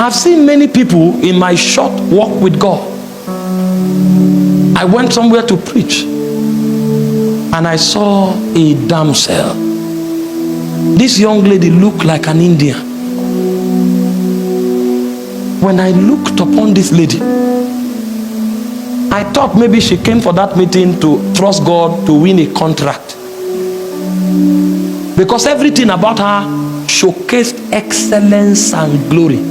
I've seen many people in my short walk with God. I went somewhere to preach and I saw a damsel. This young lady looked like an Indian. When I looked upon this lady, I thought maybe she came for that meeting to trust God to win a contract. Because everything about her showcased excellence and glory.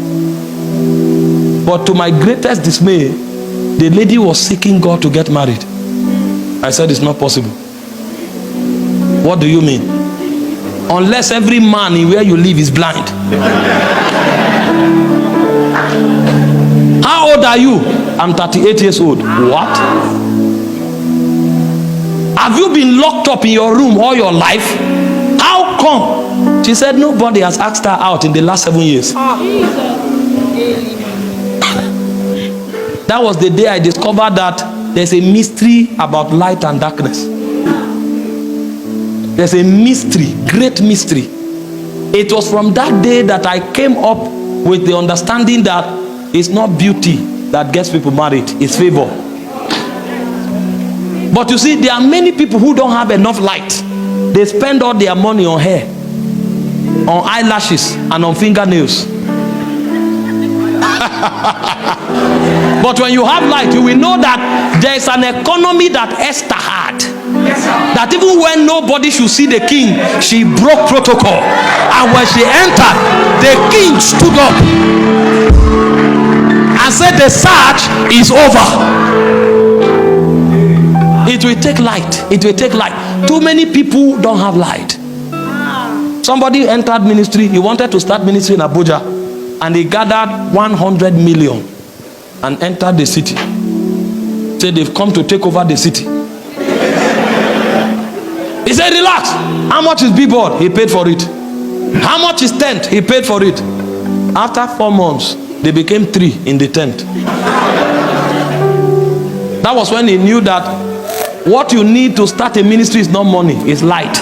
But to my greatest dismay, the lady was seeking God to get married. I said, it's not possible. What do you mean? Unless every man in where you live is blind. How old are you? I'm 38 years old. What? Have you been locked up in your room all your life? How come? She said nobody has asked her out in the last 7 years. That was the day I discovered that there's a mystery about light and darkness. There's a mystery, great mystery. It was from that day that I came up with the understanding that it's not beauty that gets people married, it's favor. But you see, there are many people who don't have enough light. They spend all their money on hair, on eyelashes, and on fingernails. But when you have light, you will know that there is an economy that Esther had. That even when nobody should see the king, she broke protocol. And when she entered, the king stood up and said, the search is over. It will take light. It will take light. Too many people don't have light. Somebody entered ministry. He wanted to start ministry in Abuja, and he gathered 100 million and entered the city. Said they've come to take over the city. He said, relax. How much is billboard? He paid for it. How much is tent? He paid for it. After 4 months, they became 3 in the tent. That was when he knew that what you need to start a ministry is not money, it's light.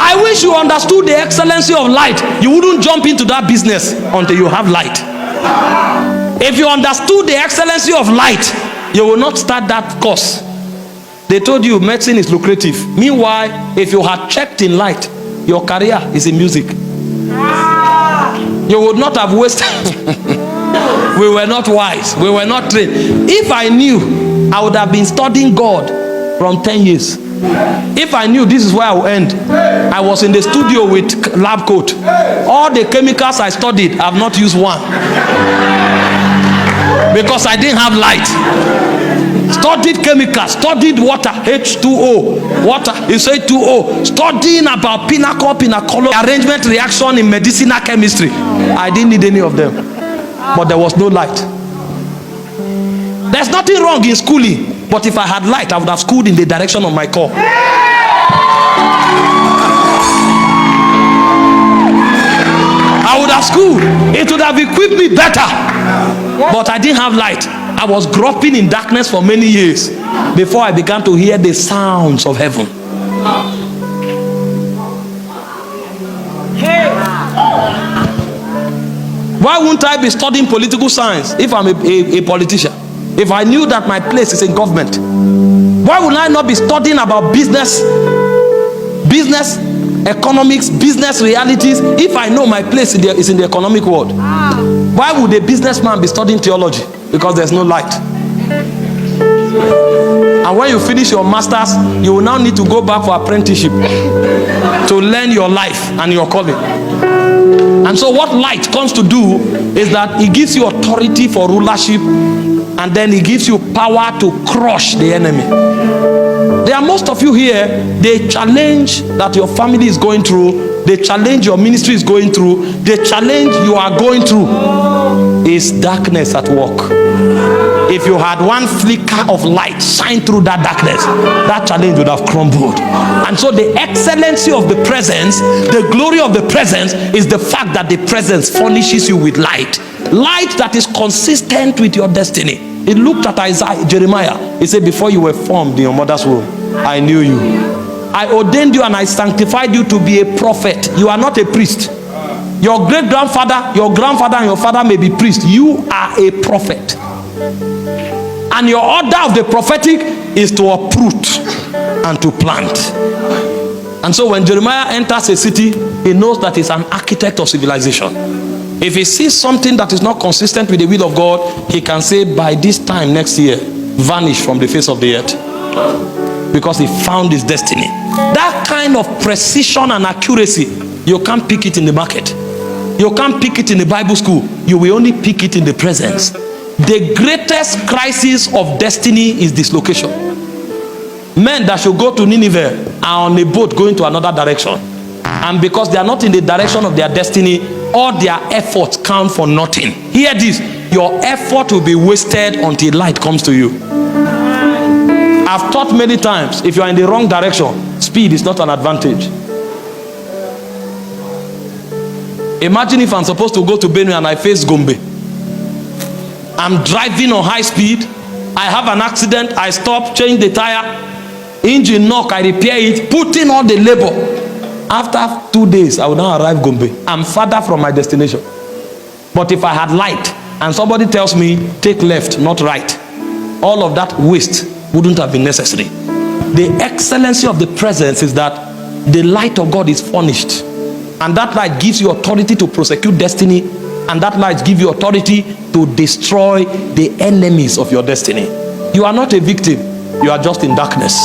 I wish you understood the excellency of light. You wouldn't jump into that business until you have light. If you understood the excellency of light, you will not start that course. They told you medicine is lucrative. Meanwhile, if you had checked in light, your career is in music. You would not have wasted. We were not wise. We were not trained. If I knew, I would have been studying God from 10 years. If I knew this is where I would end, I was in the studio with lab coat. All the chemicals I studied, I have not used one. Because I didn't have light. Studied chemicals, studied water, H2O, water is H2O, studying about pinnacle, arrangement reaction in medicinal chemistry. I didn't need any of them. But there was no light. There's nothing wrong in schooling, but if I had light, I would have schooled in the direction of my call. I would have schooled. It would have equipped me better. But I didn't have light. I was groping in darkness for many years before I began to hear the sounds of heaven. Why wouldn't I be studying political science if I'm a politician? If I knew that my place is in government, why would I not be studying about business, economics, business realities, if I know my place is in the economic world? Why would a businessman be studying theology? Because there's no light. And when you finish your masters, you will now need to go back for apprenticeship to learn your life and your calling. And so what light comes to do is that it gives you authority for rulership, and then it gives you power to crush the enemy. There are most of you here, the challenge that your family is going through, the challenge your ministry is going through, the challenge you are going through is darkness at work. If you had one flicker of light shine through that darkness, that challenge would have crumbled. And so the excellency of the presence, the glory of the presence, is the fact that the presence furnishes you with light. Light that is consistent with your destiny. It looked at Jeremiah. He said, before you were formed in your mother's womb, I knew you. I ordained you and I sanctified you to be a prophet. You are not a priest. Your great grandfather, your grandfather, and your father may be priests. You are a prophet. And your order of the prophetic is to uproot and to plant. And so when Jeremiah enters a city, he knows that he's an architect of civilization. If he sees something that is not consistent with the will of God, he can say, by this time next year, vanish from the face of the earth. Because he found his destiny. That kind of precision and accuracy, you can't pick it in the market. You can't pick it in the Bible school. You will only pick it in the presence. The greatest crisis of destiny is dislocation. Men that should go to Nineveh are on a boat going to another direction. And because they are not in the direction of their destiny, all their efforts count for nothing. Hear this. Your effort will be wasted until light comes to you. I've taught many times, if you are in the wrong direction, speed is not an advantage. Imagine if I'm supposed to go to Benue and I face Gombe. I'm driving on high speed. I have an accident. I stop, change the tire. Engine knock, I repair it, put in all the labor. After 2 days, I will now arrive Gombe. I'm farther from my destination. But if I had light and somebody tells me, take left, not right, all of that waste wouldn't have been necessary. The excellency of the presence is that the light of God is furnished. And that light gives you authority to prosecute destiny. And that light gives you authority to destroy the enemies of your destiny. You are not a victim. You are just in darkness.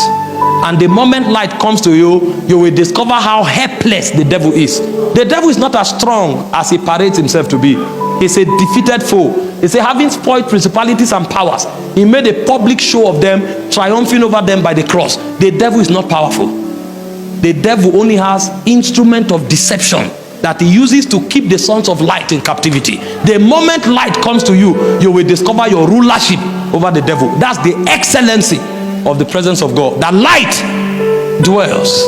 And the moment light comes to you, you will discover how helpless the devil is. The devil is not as strong as he parades himself to be. He's a defeated foe. He said, having spoiled principalities and powers, he made a public show of them, triumphing over them by the cross. The devil is not powerful. The devil only has instrument of deception that he uses to keep the sons of light in captivity. The moment light comes to you, you will discover your rulership over the devil. That's the excellency of the presence of God. That light dwells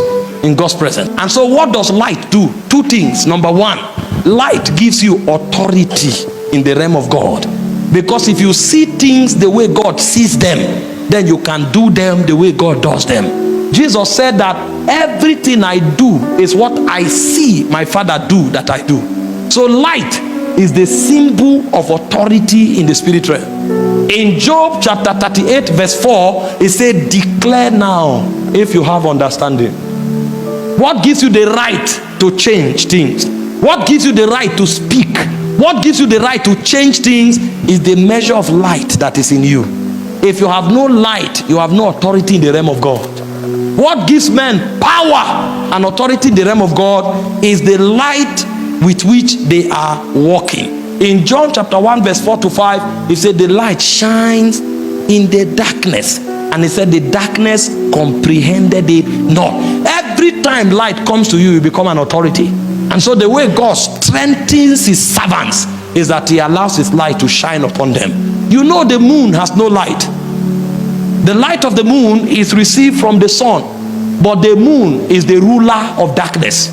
in God's presence. And so what does light do? Two things. Number one, light gives you authority in the realm of God. Because if you see things the way God sees them, then you can do them the way God does them. Jesus said that everything I do is what I see my Father do that I do. So light is the symbol of authority in the spirit realm. In Job chapter 38 verse 4, it said, declare now if you have understanding. What gives you the right to change things? What gives you the right to speak? What gives you the right to change things is the measure of light that is in you. If you have no light, you have no authority in the realm of God. What gives men power and authority in the realm of God is the light with which they are walking. In John chapter 1 verse 4 to 5, it said the light shines in the darkness. And it said the darkness comprehended it not. Every time light comes to you, you become an authority. And so the way God strengthens his servants is that he allows his light to shine upon them. You know the moon has no light. The light of the moon is received from the sun, but the moon is the ruler of darkness.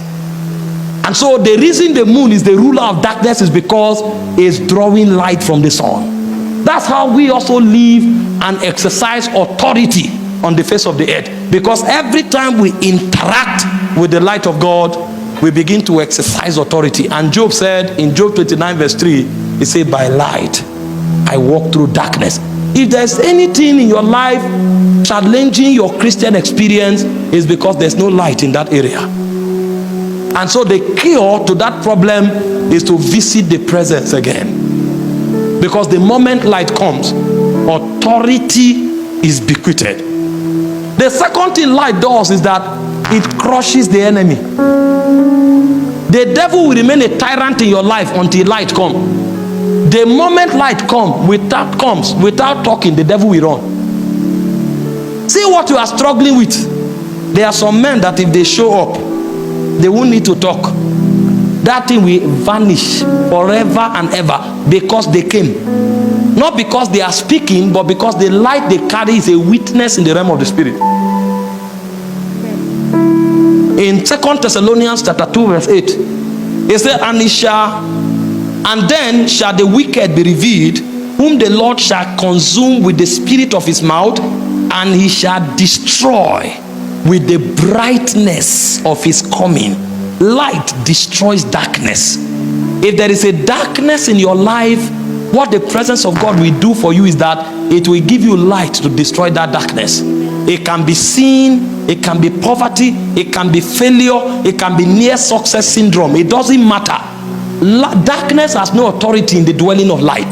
And so the reason the moon is the ruler of darkness is because it's drawing light from the sun. That's how we also live and exercise authority on the face of the earth. Because every time we interact with the light of God, we begin to exercise authority. And Job said in Job 29 verse 3, he said, by light I walk through darkness. If there's anything in your life challenging your Christian experience, is because there's no light in that area. And so the cure to that problem is to visit the presence again. Because the moment light comes, authority is bequeathed. The second thing light does is that it crushes the enemy. The devil will remain a tyrant in your life until light comes. The moment light comes without talking, the devil will run. See what you are struggling with. There are some men that if they show up, they won't need to talk. That thing will vanish forever and ever because they came. Not because they are speaking, but because the light they carry is a witness in the realm of the spirit. In 2 Thessalonians chapter 2 verse 8, it says, and then shall the wicked be revealed, whom the Lord shall consume with the spirit of his mouth, and he shall destroy with the brightness of his coming. Light destroys darkness. If there is a darkness in your life, what the presence of God will do for you is that it will give you light to destroy that darkness. It can be sin, it can be poverty, it can be failure, it can be near success syndrome. It doesn't matter. Darkness has no authority in the dwelling of light.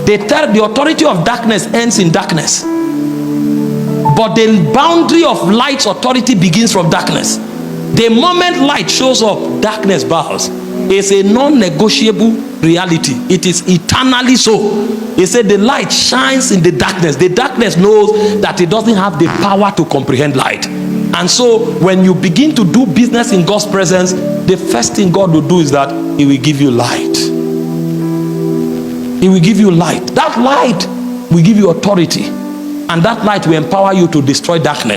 The authority of darkness ends in darkness, but the boundary of light's authority begins from darkness. The moment light shows up, darkness bows. It's a non-negotiable reality. It is eternally so. He said the light shines in the darkness. The darkness knows that it doesn't have the power to comprehend light. And so when you begin to do business in God's presence, the first thing God will do is that he will give you light. He will give you light. That light will give you authority, and that light will empower you to destroy darkness.